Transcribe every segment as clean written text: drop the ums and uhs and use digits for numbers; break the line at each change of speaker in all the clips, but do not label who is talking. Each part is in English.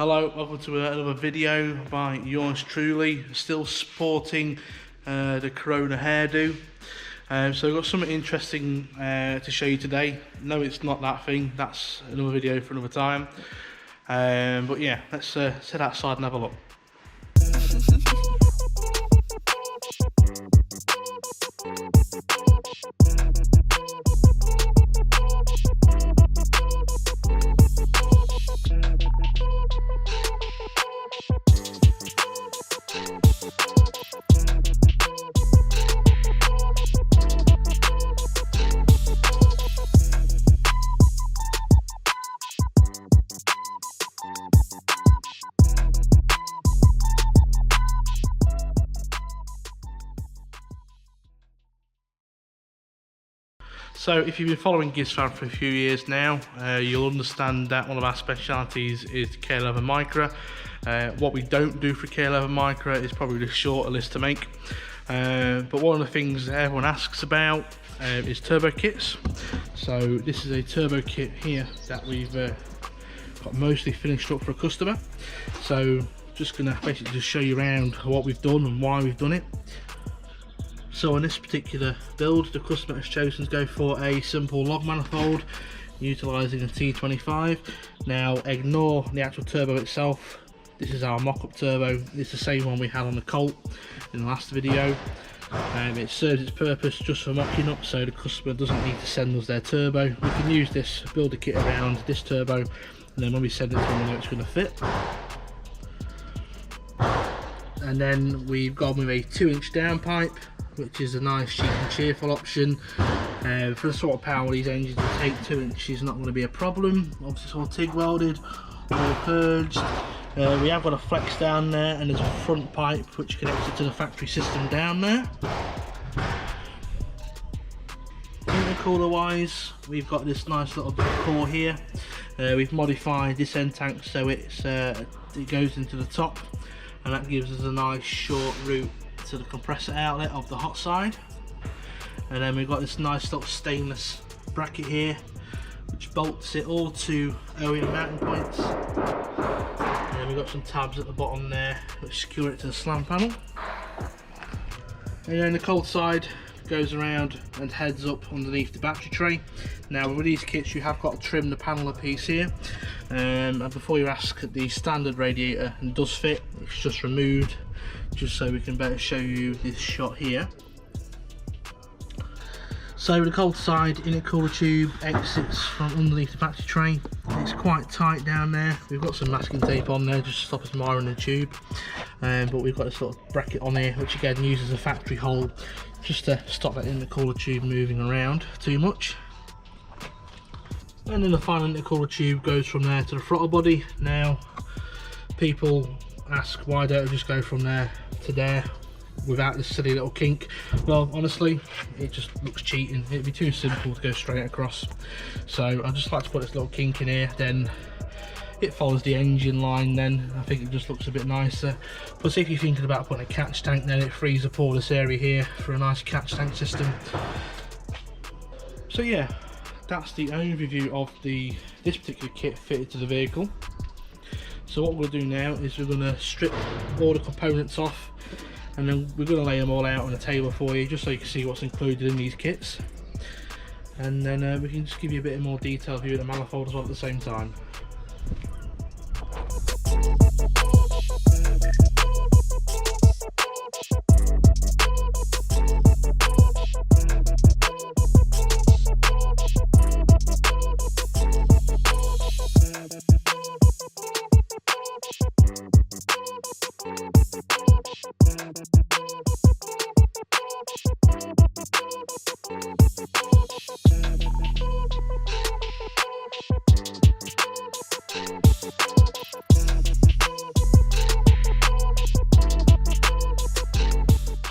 Hello, welcome to another video by yours truly, still sporting the Corona hairdo. So we've got something interesting to show you today. No, it's not that thing, that's another video for another time. But yeah, let's sit outside and have a look. So if you've been following GizFab for a few years now, you'll understand that one of our specialities is K11 Micra. What we don't do for K11 Micra is probably the shorter list to make. But one of the things that everyone asks about is turbo kits. So this is a turbo kit here that we've got mostly finished up for a customer. So just gonna basically just show you around what we've done and why we've done it. So on this particular build, the customer has chosen to go for a simple log manifold utilising a T25. Now ignore the actual turbo itself, this is our mock-up turbo. It's the same one we had on the Colt in the last video. It serves its purpose just for mocking up, so the customer doesn't need to send us their turbo. We can use this, build a kit around this turbo, and then when we send it to them we know it's going to fit. And then we've gone with a 2-inch downpipe, which is a nice cheap and cheerful option. For the sort of power these engines will take, 2 inches is not going to be a problem. Obviously it's all TIG welded, all purged. We have got a flex down there, and there's a front pipe which connects it to the factory system down there. Intercooler wise, we've got this nice little bit of core here. We've modified this end tank so it goes into the top, and that gives us a nice short route to the compressor outlet of the hot side. And then we've got this nice little stainless bracket here which bolts it all to OEM mounting points, and then we've got some tabs at the bottom there which secure it to the slam panel. And then the cold side goes around and heads up underneath the battery tray. Now with these kits you have got to trim the panel a piece here, and before you ask, the standard radiator does fit, it's just removed just so we can better show you this shot here. So the cold side intercooler tube exits from underneath the battery tray. It's quite tight down there. We've got some masking tape on there just to stop us miring the tube, but we've got this little bracket on here which again uses a factory hole just to stop that intercooler tube moving around too much. And then the final intercooler tube goes from there to the throttle body. Now people ask, why don't I just go from there to there without this silly little kink? Well, honestly, it just looks cheating. It'd be too simple to go straight across, so I just like to put this little kink in here, then it follows the engine line. Then I think it just looks a bit nicer. Plus if you're thinking about putting a catch tank, then it frees up all this area here for a nice catch tank system. So yeah, that's the overview of this particular kit fitted to the vehicle. So what we'll do now is we're going to strip all the components off, and then we're going to lay them all out on a table for you just so you can see what's included in these kits, and then we can just give you a bit more detailed view of the manifold as well at the same time.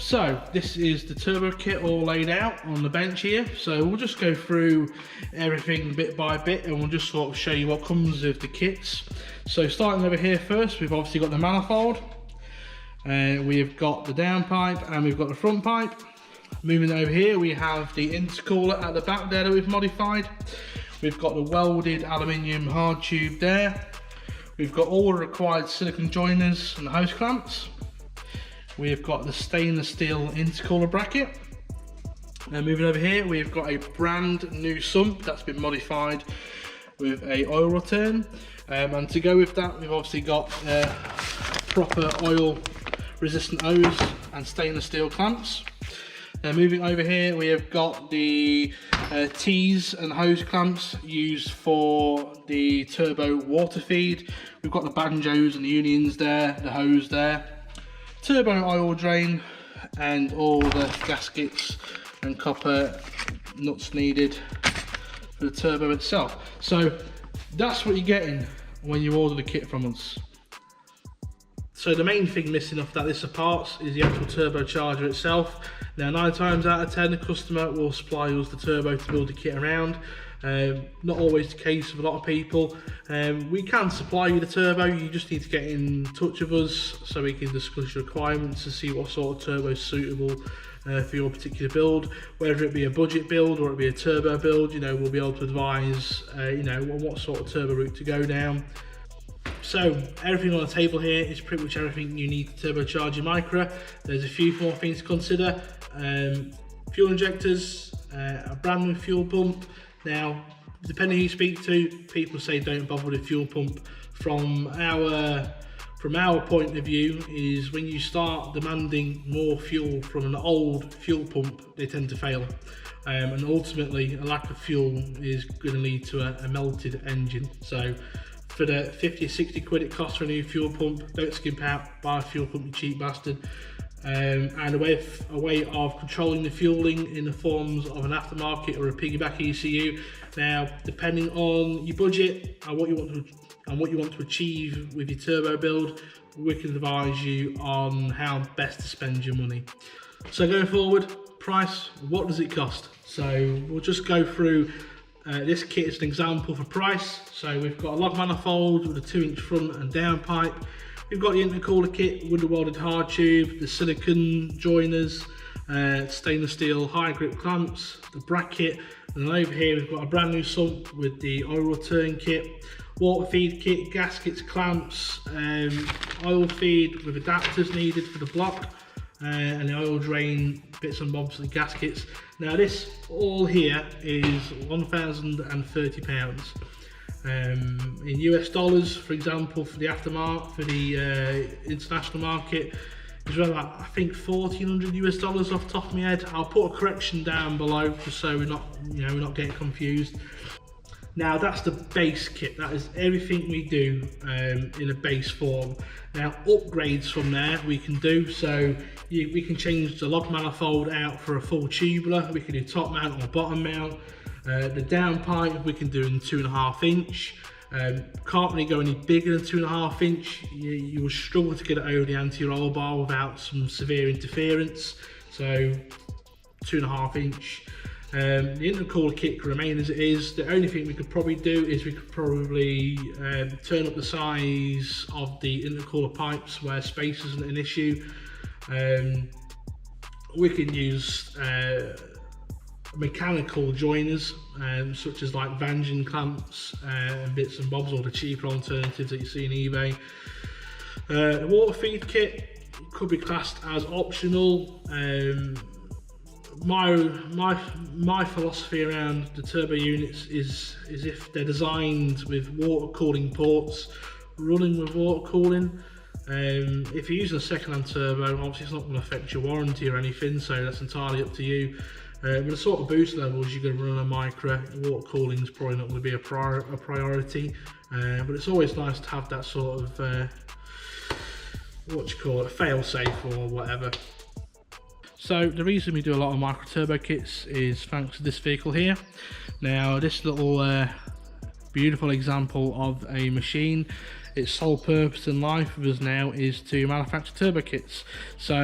So this is the turbo kit all laid out on the bench here. So we'll just go through everything bit by bit, and we'll just sort of show you what comes with the kits. So starting over here first, we've obviously got the manifold, we've got the downpipe, and we've got the front pipe. Moving over here, we have the intercooler at the back there that we've modified. We've got the welded aluminium hard tube there. We've got all the required silicone joiners and hose clamps. We've got the stainless steel intercooler bracket. Now moving over here, we've got a brand new sump that's been modified with a oil return. And to go with that, we've obviously got proper oil resistant hose and stainless steel clamps. Now moving over here, we have got the T's and hose clamps used for the turbo water feed. We've got the banjos and the unions there, the hose there, turbo oil drain, and all the gaskets and copper nuts needed for the turbo itself. So that's what you're getting when you order the kit from us. So the main thing missing off that list of parts is the actual turbocharger itself. Now 9 times out of 10 the customer will supply us the turbo to build the kit around. Not always the case for a lot of people. We can supply you the turbo, you just need to get in touch with us so we can discuss your requirements to see what sort of turbo is suitable for your particular build. Whether it be a budget build or it be a turbo build, you know, we'll be able to advise you know, what sort of turbo route to go down. So everything on the table here is pretty much everything you need to turbocharge your Micra. There's a few more things to consider. Fuel injectors, a brand new fuel pump. Now, depending who you speak to, people say don't bother with a fuel pump. From our point of view, is when you start demanding more fuel from an old fuel pump, they tend to fail. And ultimately, a lack of fuel is going to lead to a melted engine. So for the 50 or 60 quid it costs for a new fuel pump, don't skimp out, buy a fuel pump, you cheap bastard. And a way of controlling the fueling in the forms of an aftermarket or a piggyback ECU. Now, depending on your budget and what you want to achieve with your turbo build, we can advise you on how best to spend your money. So going forward, price, what does it cost? So we'll just go through this kit as an example for price. So we've got a log manifold with a 2-inch front and down pipe. We've got the intercooler kit with the welded hard tube, the silicone joiners, stainless steel high grip clamps, the bracket, and then over here we've got a brand new sump with the oil return kit, water feed kit, gaskets, clamps, oil feed with adapters needed for the block, and the oil drain bits and bobs and gaskets. Now this all here is £1,030. In US dollars, for example, for the aftermarket, for the international market, is around about, I think, $1,400 US off the top of my head. I'll put a correction down below just so we're not getting confused. Now that's the base kit. That is everything we do in a base form. Now upgrades from there we can do. So we can change the log manifold out for a full tubular. We can do top mount or bottom mount. The down pipe we can do in 2.5 inch. Can't really go any bigger than 2.5 inch. You will struggle to get it over the anti-roll bar without some severe interference. So 2.5 inch. The intercooler kit can remain as it is. The only thing we could probably do is we could probably turn up the size of the intercooler pipes where space isn't an issue. We can use mechanical joiners such as like Vangeon clamps and bits and bobs, or the cheaper alternatives that you see in eBay. The water feed kit could be classed as optional. My philosophy around the turbo units is if they're designed with water cooling ports, running with water cooling. If you're using a second-hand turbo, obviously it's not going to affect your warranty or anything, so that's entirely up to you. With the sort of boost levels you're going to run on a Micra, water cooling is probably not going to be a priority, but it's always nice to have that sort of fail-safe or whatever. So the reason we do a lot of Micra turbo kits is thanks to this vehicle here. Now this little beautiful example of a machine, its sole purpose in life with us now is to manufacture turbo kits. So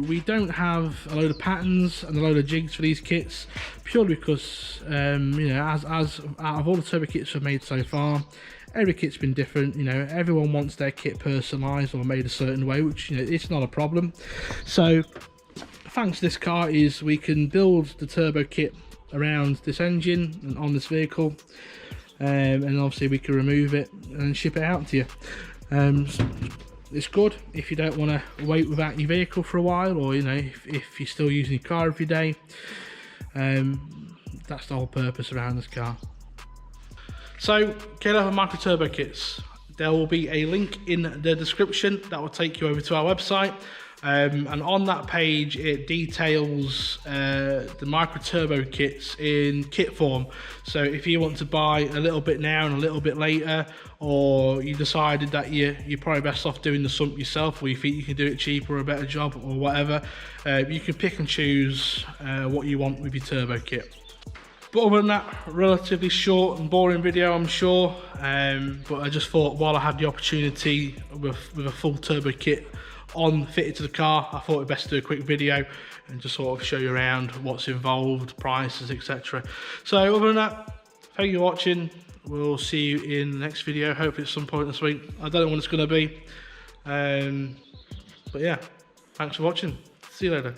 we don't have a load of patterns and a load of jigs for these kits, purely because you know, as out of all the turbo kits we've made so far, every kit's been different. You know, everyone wants their kit personalised or made a certain way, which, you know, it's not a problem. So thanks to this car is we can build the turbo kit around this engine and on this vehicle. and obviously we can remove it and ship it out to you. It's good if you don't want to wait without your vehicle for a while, or you know, if you're still using your car every day. That's the whole purpose around this car. So K11 Micra turbo kits, there will be a link in the description that will take you over to our website, and on that page it details the Micra turbo kits in kit form. So if you want to buy a little bit now and a little bit later, or you decided that you're probably best off doing the sump yourself, or you think you can do it cheaper or a better job or whatever, you can pick and choose what you want with your turbo kit. But other than that, relatively short and boring video, I'm sure, but I just thought while I had the opportunity with a full turbo kit on fitted to the car, I thought it'd best do a quick video and just sort of show you around what's involved, prices, etc. So other than that, thank you for watching. We'll see you in the next video, hopefully at some point this week. I don't know when it's going to be, but yeah, thanks for watching. See you later.